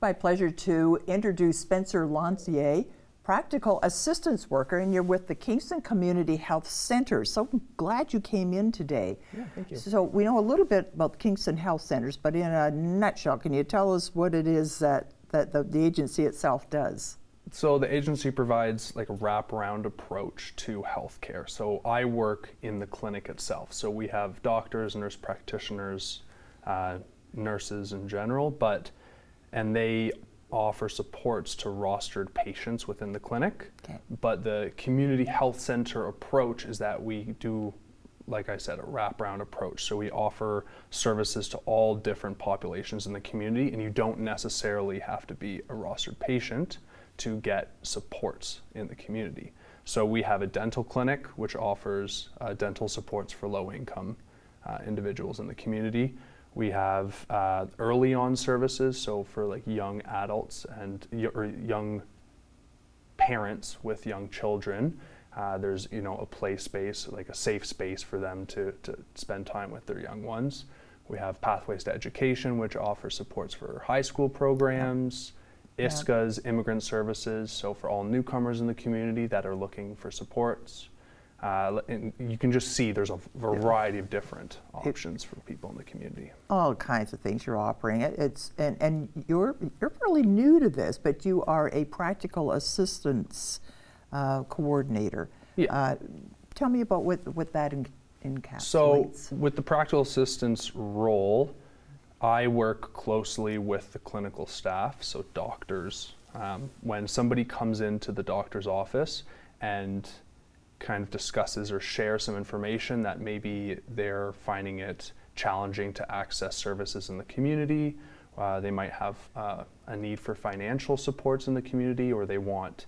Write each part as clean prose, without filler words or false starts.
my pleasure to introduce Spencer Lancier, practical assistance worker, and you're with the Kingston Community Health Center. So glad you came in today. Yeah, thank you. So we know a little bit about the Kingston Health Centers, but in a nutshell, can you tell us what it is that the agency itself does? So the agency provides like a wraparound approach to healthcare. So I work in the clinic itself. So we have doctors, nurse practitioners, nurses in general, and they offer supports to rostered patients within the clinic. Okay. But the community health center approach is that we do, like I said, a wraparound approach. So we offer services to all different populations in the community, and you don't necessarily have to be a rostered patient to get supports in the community. So we have a dental clinic which offers dental supports for low-income individuals in the community. We have early on services, so for like young adults and or young parents with young children. There's a play space, like a safe space for them to spend time with their young ones. We have Pathways to Education, which offers supports for high school programs. ISCA's immigrant services, so for all newcomers in the community that are looking for supports. And you can just see there's a variety of different options for people in the community. All kinds of things you're offering. And you're fairly new to this, but you are a practical assistance coordinator. Yeah. Tell me about what that encapsulates. So with the practical assistance role, I work closely with the clinical staff, so doctors. When somebody comes into the doctor's office and kind of discusses or shares some information that maybe they're finding it challenging to access services in the community, they might have a need for financial supports in the community, or they want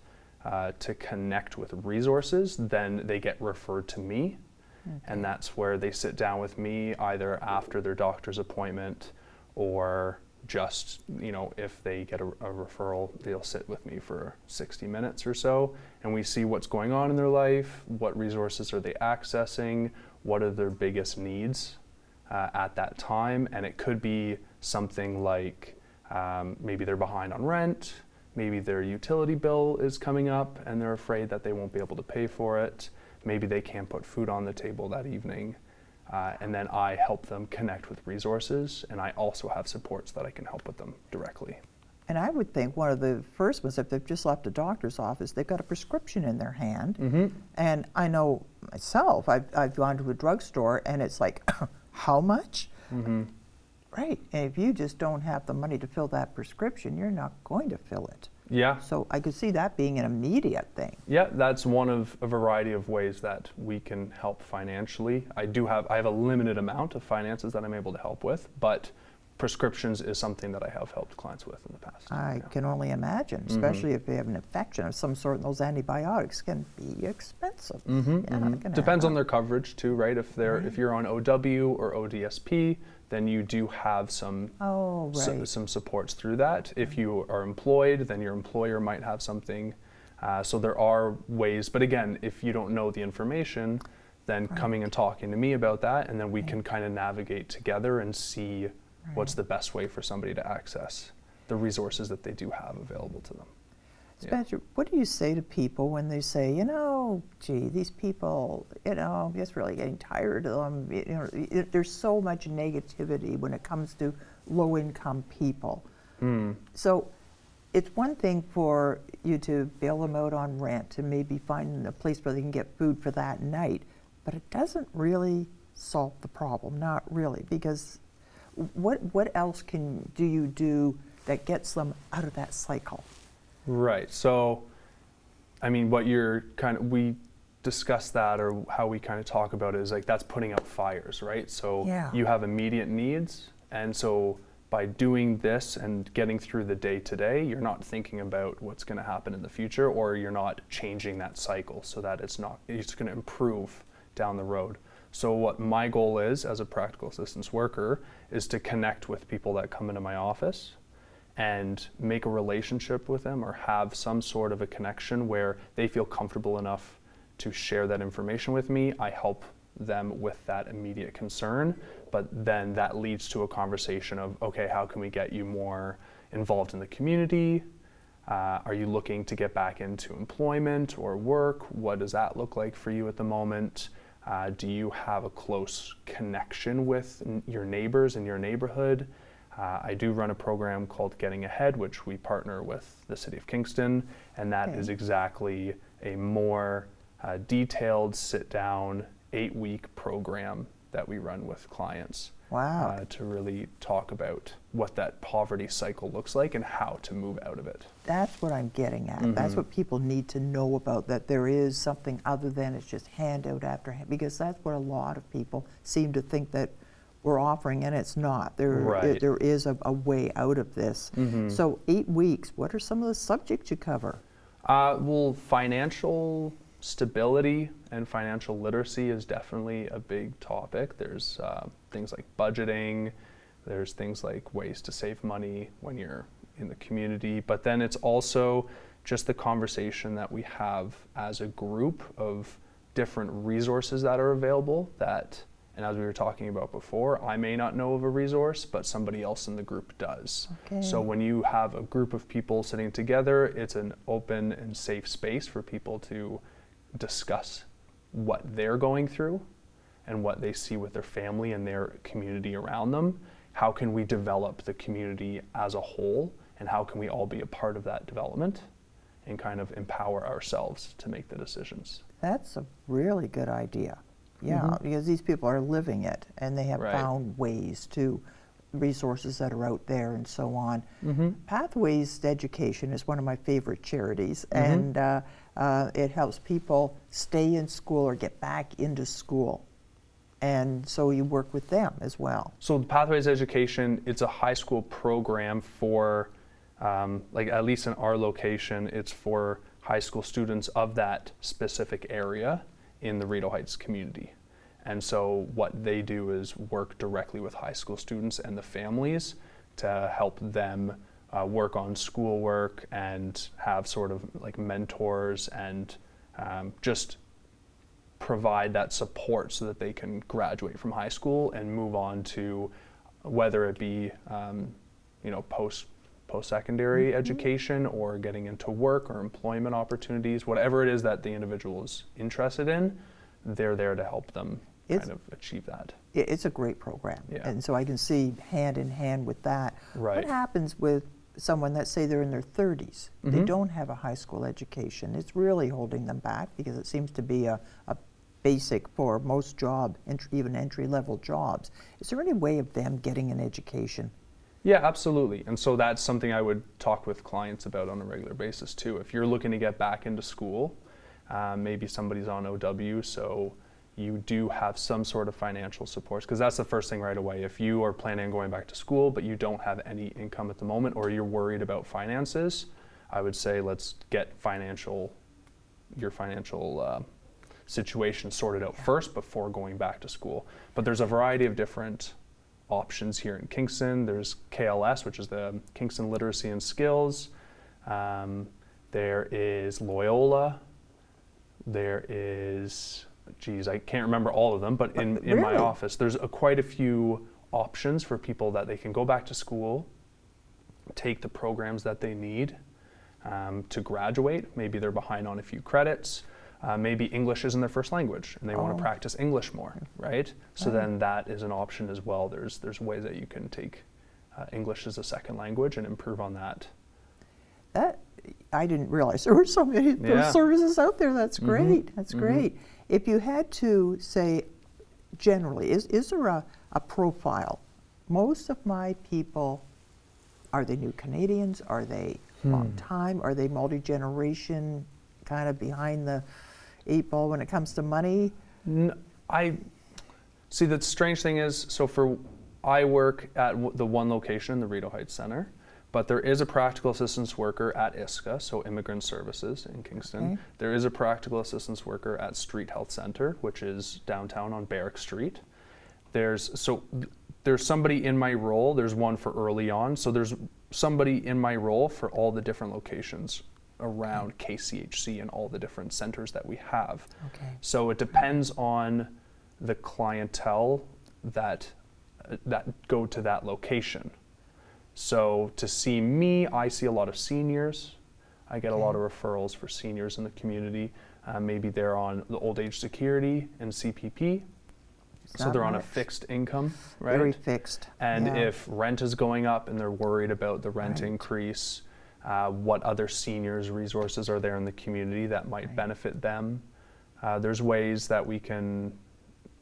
to connect with resources, then they get referred to me. Okay. And that's where they sit down with me either after their doctor's appointment, or just, if they get a referral, they'll sit with me for 60 minutes or so, and we see what's going on in their life, what resources are they accessing, what are their biggest needs at that time. And it could be something like maybe they're behind on rent, maybe their utility bill is coming up and they're afraid that they won't be able to pay for it, maybe they can't put food on the table that evening. And then I help them connect with resources, and I also have supports that I can help with them directly. And I would think one of the first ones, if they've just left a doctor's office, they've got a prescription in their hand. Mm-hmm. And I know myself, I've gone to a drugstore and it's like, how much? Mm-hmm. Right, and if you just don't have the money to fill that prescription, you're not going to fill it. Yeah. So I could see that being an immediate thing. Yeah, that's one of a variety of ways that we can help financially. I have a limited amount of finances that I'm able to help with, but prescriptions is something that I have helped clients with in the past. I can only imagine, especially if they have an infection of some sort, and those antibiotics can be expensive. Depends on their coverage too, right? If you're on OW or ODSP, then you do have some supports through that. If you are employed, then your employer might have something. So there are ways, but again, if you don't know the information, then coming and talking to me about that, and then we can kind of navigate together and see what's the best way for somebody to access the resources that they do have available to them. Spencer, what do you say to people when they say, gee, these people, I'm just really getting tired of them. There's so much negativity when it comes to low-income people. So it's one thing for you to bail them out on rent and maybe find a place where they can get food for that night, but it doesn't really solve the problem, not really, because what else do you do that gets them out of that cycle? Right. So, we discuss that, or how we kind of talk about it is like that's putting out fires, right? So you have immediate needs, and so by doing this and getting through the day to day, you're not thinking about what's going to happen in the future, or you're not changing that cycle so that it's going to improve down the road. So what my goal is as a practical assistance worker is to connect with people that come into my office and make a relationship with them, or have some sort of a connection where they feel comfortable enough to share that information with me. I help them with that immediate concern, but then that leads to a conversation of, okay, how can we get you more involved in the community? Are you looking to get back into employment or work? What does that look like for you at the moment? Do you have a close connection with your neighbors in your neighborhood? I do run a program called Getting Ahead, which we partner with the City of Kingston, and that is exactly a more detailed sit-down 8-week program that we run with clients. Wow. To really talk about what that poverty cycle looks like and how to move out of it. That's what I'm getting at. That's what people need to know about, that there is something other than it's just handout after hand, because that's what a lot of people seem to think that we're offering, and it's not. There is a way out of this. So 8 weeks, what are some of the subjects you cover? Well, financial stability and financial literacy is definitely a big topic. There's things like budgeting, there's things like ways to save money when you're in the community, but then it's also just the conversation that we have as a group of different resources that are available that, and as we were talking about before, I may not know of a resource, but somebody else in the group does. So when you have a group of people sitting together, it's an open and safe space for people to discuss what they're going through and what they see with their family and their community around them. How can we develop the community as a whole, and how can we all be a part of that development and kind of empower ourselves to make the decisions? That's a really good idea. Yeah, because these people are living it, and they have found ways to, resources that are out there and so on. Pathways to Education is one of my favorite charities, and it helps people stay in school or get back into school. And so you work with them as well. So Pathways Education, it's a high school program for, like at least in our location, it's for high school students of that specific area in the Rideau Heights community. And so what they do is work directly with high school students and the families to help them work on schoolwork and have sort of like mentors and just provide that support so that they can graduate from high school and move on to whether it be post-secondary education or getting into work or employment opportunities, whatever it is that the individual is interested in, they're there to help them kind of achieve that. It's a great program, and so I can see hand in hand with that. What happens with someone that say they're in their 30s, they don't have a high school education? It's really holding them back because it seems to be a basic for most job, even entry-level jobs. Is there any way of them getting an education? Yeah, absolutely. And so that's something I would talk with clients about on a regular basis too. If you're looking to get back into school, maybe somebody's on OW, so you do have some sort of financial support, because that's the first thing right away. If you are planning on going back to school but you don't have any income at the moment, or you're worried about finances, I would say let's get your financial situation sorted out first before going back to school. But there's a variety of different options here in Kingston. There's KLS, which is the Kingston Literacy and Skills. There is Loyola. There is, I can't remember all of them, but in my office, there's quite a few options for people that they can go back to school, take the programs that they need to graduate. Maybe they're behind on a few credits. Maybe English isn't their first language and they want to practice English more, right? So then that is an option as well. There's ways that you can take English as a second language and improve on that. That I didn't realize there were so many those services out there. That's great. That's great. If you had to say generally, is there a profile? Most of my people, are they new Canadians? Are they long time? Are they multi-generation, kind of behind the 8 ball when it comes to money? I see. The strange thing is, I work at the one location, the Rideau Heights Center, but there is a practical assistance worker at ISCA, so Immigrant Services in Kingston. There is a practical assistance worker at Street Health Center, which is downtown on Barrack Street. There's somebody in my role. There's one for early on, so there's somebody in my role for all the different locations around KCHC and all the different centers that we have. So it depends on the clientele that go to that location. So to see me, I see a lot of seniors. I get a lot of Okay. referrals for seniors in the community. Maybe they're on the old age security and CPP. It's So not they're on a much. fixed income, right? Very fixed. And yeah. if rent is going up and they're worried about the rent Right. increase, what other seniors resources are there in the community that might Right. benefit them? There's ways that we can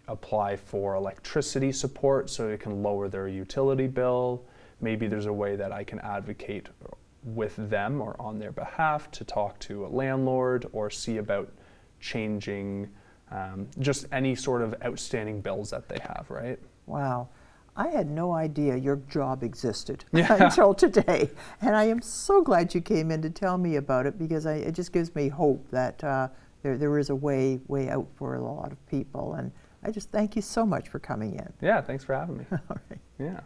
apply for electricity support so it can lower their utility bill. Maybe there's a way that I can advocate with them or on their behalf to talk to a landlord or see about changing just any sort of outstanding bills that they have, right? Wow. I had no idea your job existed Yeah. until today. And I am so glad you came in to tell me about it, because it just gives me hope that there is a way out for a lot of people. And I just thank you so much for coming in. Yeah, thanks for having me. All right. Yeah.